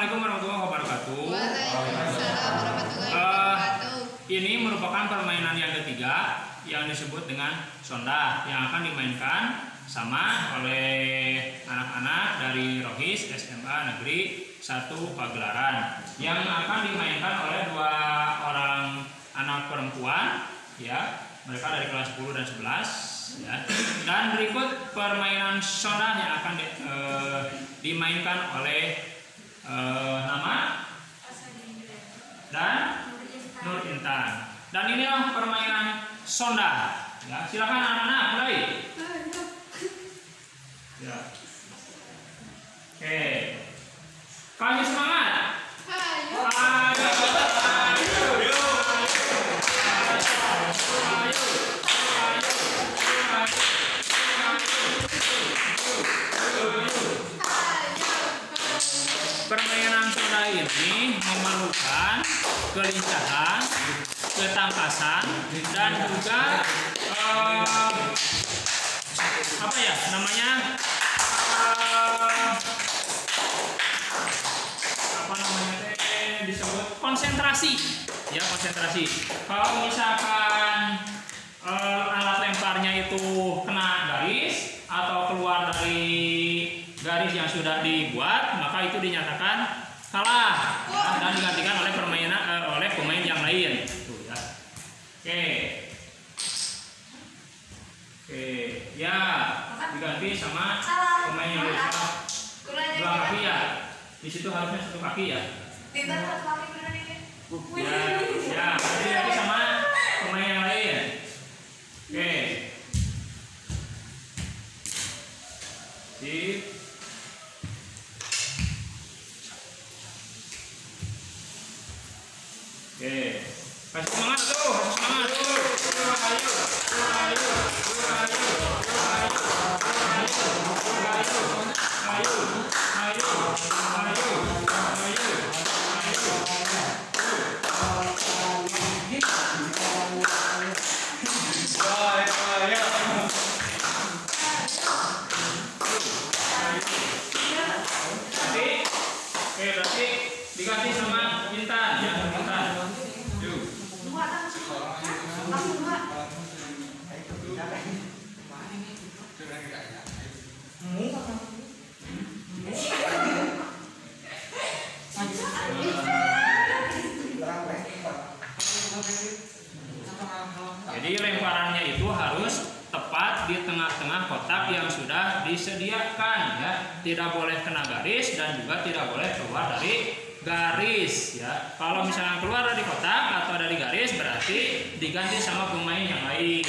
Assalamualaikum warahmatullahi wabarakatuh. Waalaikumsalam warahmatullahi wabarakatuh. Ini merupakan permainan yang ketiga yang disebut dengan sonda yang akan dimainkan sama oleh anak-anak dari Rohis SMA Negeri 1 Pagelaran yang akan dimainkan oleh 2 orang anak perempuan ya, mereka dari kelas 10 dan 11 ya. Dan berikut permainan sonda yang akan dimainkan oleh nama dan Nur Intan. Dan inilah permainan sonda. Ya, silakan anak-anak mulai. Ya. Oke. Kami semangat. Permainan sonda ini memerlukan kelincahan, ketangkasan, dan juga apa ya namanya disebut konsentrasi ya, konsentrasi. Kalau misalkan alat lemparnya itu kena garis atau keluar dari garis yang sudah dibuat, maka itu dinyatakan kalah ya, dan digantikan oleh oleh pemain yang lain. Tuh, ya. Oke, ya diganti sama pemain yang lain. 2 kaki ya. Di situ harusnya 1 kaki ya. Ya, diganti sama pemain yang lain. Oke. Oke, kasih semangat tuh, kasih semangat tuh. Oke, berarti diganti sama Intan ya, Intan. Jadi lemparannya itu harus tepat di tengah-tengah kotak yang sudah disediakan ya. Tidak boleh kena garis dan juga tidak boleh keluar dari garis ya. Kalau misalnya keluar dari kotak atau dari garis berarti diganti sama pemain yang lain.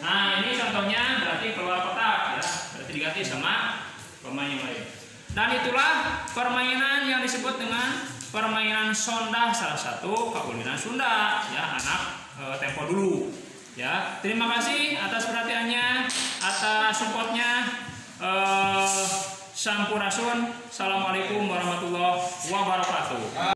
Nah, ini contohnya berarti keluar kotak ya. Berarti diganti sama pemain yang lain. Dan itulah permainan yang disebut dengan permainan sonda, salah satu keulinan Sunda ya, anak tempo dulu ya. Terima kasih atas perhatiannya, atas supportnya. Sampurasun. Assalamualaikum warahmatullahi wabarakatuh.